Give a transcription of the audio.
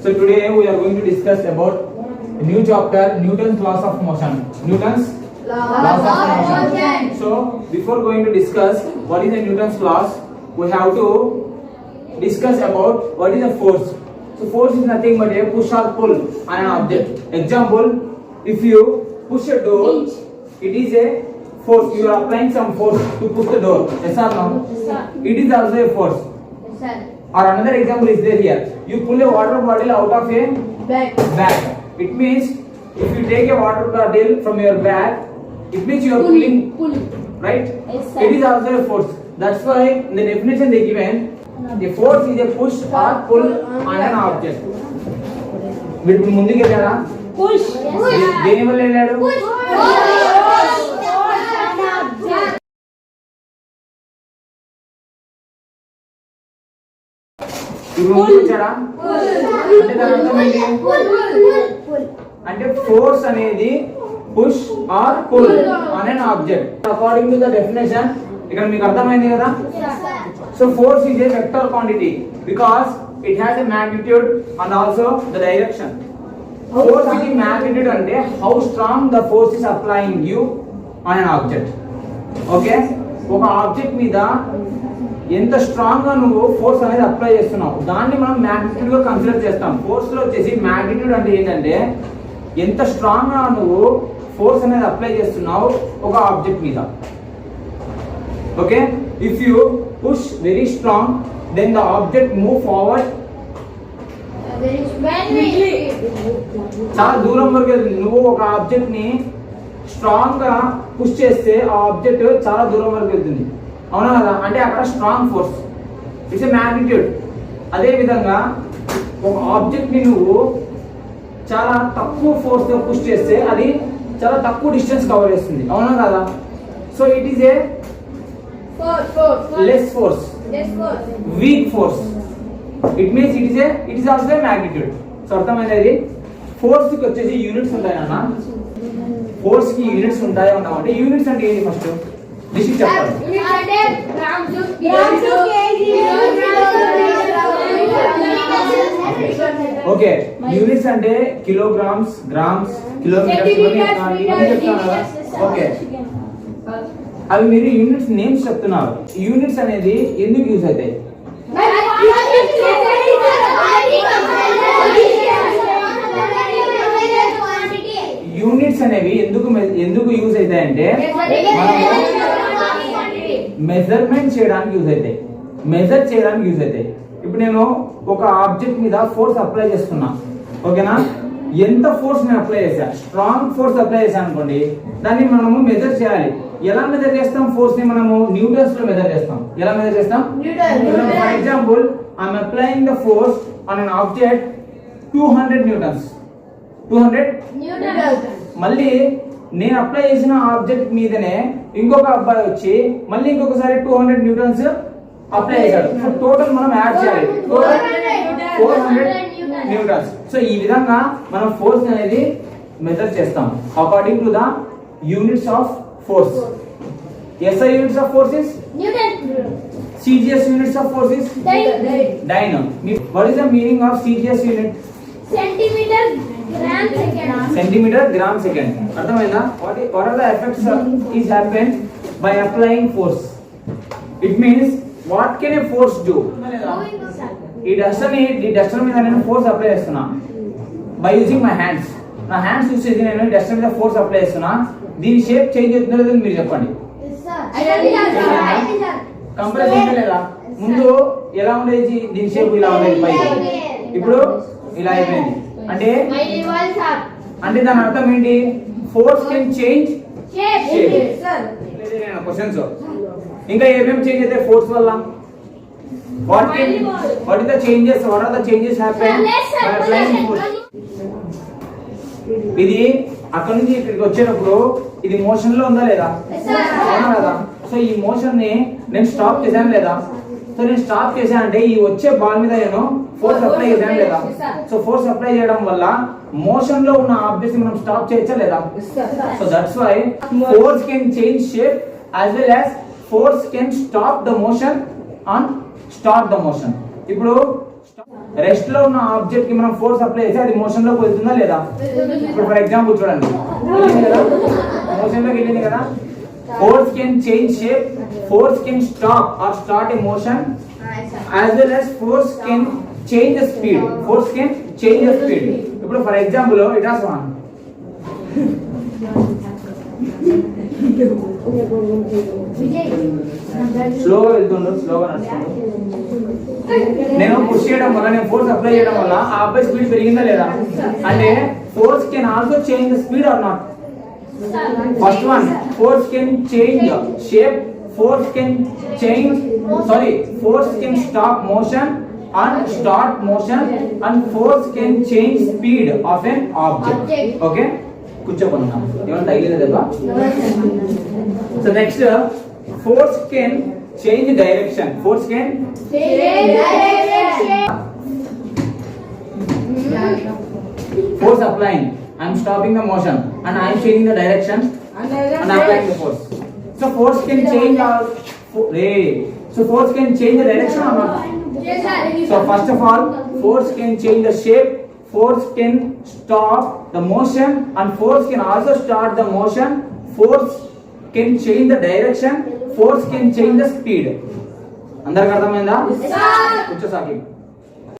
So today we are going to discuss about a new chapter, Newton's laws of motion. Newton's laws of motion. So before going to discuss what is the Newton's laws, we have to discuss about what is a force. So force is nothing but a push or pull on an object. Example, if you push a door, it is a force. You are applying some force to push the door. Yes or no? Yes, sir. It is also a force. Yes, sir. Or another example is there here. You pull a water bottle out of a bag. It means if you take a water bottle from your bag, it means you are pulling, right? Yes, sir. It is also a force. That's why in the definition they given, a force is a push or pull on an object. వీడు ముందుకు వెళ్ళారా? Push. దేని వల్ల వెళ్ళాడు? ఇప్పుడు ముందుకు వచ్చాడా? అంటే దాని అర్థం ఏంటి? అంటే ఫోర్స్ అనేది push or pull on an object according to the definition. ఇక్కడ మీకు అర్థమైంది కదా? So force is a vector quantity because it has a magnitude and also the direction. Force కి మాగ్నిట్యూడ్ అంటే how strong the force is applying you on an object. Okay, ఒక object మీద ఎంత strong గా నువ్వు ఫోర్స్ అనేది apply చేస్తున్నావు దాన్ని మనం మాగ్నిట్యూడ్ గా కన్సిడర్ చేస్తాం. ఫోర్స్ లో వచ్చేసి మాగ్నిట్యూడ్ అంటే ఏంటంటే ఎంత స్ట్రాంగ్ గా నువ్వు ఫోర్స్ అనేది అప్లై చేస్తున్నావు ఒక ఆబ్జెక్ట్ మీద. Okay, if you push very strong then the object move forward. చాలా దూరం వరకు వెళ్తుంది. నువ్వు ఒక ఆబ్జెక్ట్ ని స్ట్రాంగ్ గా పుష్ చేస్తే ఆ ఆబ్జెక్ట్ చాలా దూరం వరకు వెళ్తుంది. అవునా కదా? అంటే అక్కడ strong force, it's a magnitude. అదే విధంగా ఒక ఆబ్జెక్ట్ ని నువ్వు చాలా తక్కువ ఫోర్స్ తో పుష్ చేస్తే అది చాలా తక్కువ డిస్టెన్స్ కవర్ చేస్తుంది. అవునా కదా? So it is a less force, weak force. It means it is also a magnitude. So అర్థమైనది. ఫోర్స్ కి వచ్చేసి యూనిట్స్ ఉంటాయి అన్న. ఫోర్స్ కి యూనిట్స్ ఉంటాయి అన్నామంటే యూనిట్స్ అంటే ఏంటి? ఫస్ట్ డిస్ట్రిక్ట్ చెప్పాలి. ఓకే, యూనిట్స్ అంటే కిలోగ్రామ్స్, గ్రామ్స్, కిలోమీటర్స్. ఓకే, అవి మీరు యూనిట్స్ నేమ్స్ చెప్తున్నారు. యూనిట్స్ అనేది ఎందుకు యూజ్ అవుతాయి? యూనిట్స్ అనేవి ఎందుకు యూజ్ అవుతాయి అంటే మెజర్మెంట్ చేయడానికి యూజ్ అవుతాయి, మెజర్ చేయడానికి యూజ్ అవుతాయి. ఇప్పుడు నేను ఒక ఆబ్జెక్ట్ మీద ఫోర్స్ అప్లై చేస్తున్నా. ఓకేనా? ఎంత ఫోర్స్ నేను అప్లై చేశా, స్ట్రాంగ్ ఫోర్స్ అప్లై చేశాను అనుకోండి, దాన్ని మనము మెజర్ చేయాలి. ఎలా మెజర్ చేస్తాం? ఫోర్స్ ని మనము న్యూటన్స్ లో మెజర్ చేస్తాం. ఎలా మెజర్ చేస్తాం? For example, I'm applying the force on an object 200 newtons. 200 మళ్ళీ నేను అప్లై చేసిన ఆబ్జెక్ట్ మీదనే ఇంకొక అబ్బాయి వచ్చి మళ్ళీ ఇంకొకసారి 200 న్యూటన్స్ అప్లై చేశాడు. సో టోటల్ మనం యాడ్ చేయాలి, 400 న్యూటన్స్. సో ఈ విధంగా మనం ఫోర్స్ అనేది మెజర్ చేస్తాం according to the units of force. SI units of force is newton. CGS units of force is dyne. What is the meaning of CGS unit? Centimetre gram second. అర్థమైందా? what are the effects is happened by applying force? It means what can a force do? ఈ Duster మీద నేను force apply చేస్తున్నా by using my hands. నా hands use చేసి నేను Duster మీద force apply చేస్తున్నా. దీని షేప్ చేంజ్ అవుతుందో లేదో మీరు చెప్పండి. కంప్రెస్ అయితే లేదా? ముందు ఎలా ఉండేది దీని షేప్? ఇలా ఉండేది పైకి, ఇప్పుడు ఇలా అయిపోయింది. అంటే దాని అర్థం ఏంటి? Force can change shape. Questions ఇంకా ఏమేమి చేంజ్ అవుతాయి ఫోర్స్ వల్ల? What is the changes? What are the changes happen by applying force? ఇది అక్కడ నుంచి ఇక్కడికి వచ్చేటప్పుడు ఇది మోషన్ లో ఉందా లేదా? అవునా కదా? సో ఈ మోషన్ ని నేను స్టాప్ చేశాను లేదా? సో నేను స్టాప్ చేశాను అంటే ఈ వచ్చే బాల్ మీద నేను ఫోర్స్ అప్లై చేశాను లేదా? సో ఫోర్స్ అప్లై చేయడం వల్ల మోషన్ లో ఉన్న ఆబ్జెక్ట్ మనం స్టాప్ చేయొచ్చా లేదా? So that's why force can change shape as well as force can stop the motion on start the motion. ఇప్పుడు రెస్ట్ లో ఉన్న ఆబ్జెక్ట్ కి మనం ఫోర్స్ అప్లై చేస్తే అది మోషన్ లోకి వెళ్తుందా లేదా? ఇప్పుడు ఫర్ ఎగ్జాంపుల్ చూడండి, వెళ్ళింది కదా, మోషన్ లోకి వెళ్ళింది కదా. Force can change shape, force can stop or start a motion, as well as force can change the speed. Force can change the speed. ఇప్పుడు for example it has one స్లోగా వెళ్తుండు, స్లోగా నడుస్తుండు. నేను పుష్ చేయడం వల్ల, నేను ఫోర్స్ అప్లై చేయడం వల్ల ఆ అబ్బాయి స్పీడ్ పెరిగిందా లేదా? అంటే force can also change the speed or not? First one, force can change shape, force can change, force can stop motion and start motion, and force can change speed of an object. Okay, కూర్చోబోతున్నా, ఏమైనా తగిలేదు కదా? So next, force can change direction. Force can change direction. Force applying, I am stopping the motion and I am changing the direction and applying the force. So force can change force can change the direction or not? Yes, sir. So first of all, force can change the shape, force can stop the motion, and force can also start the motion. Force can change the direction, force can change the speed. అందరికి అర్థమైందా? Yes, sir. కూర్చో సాకి.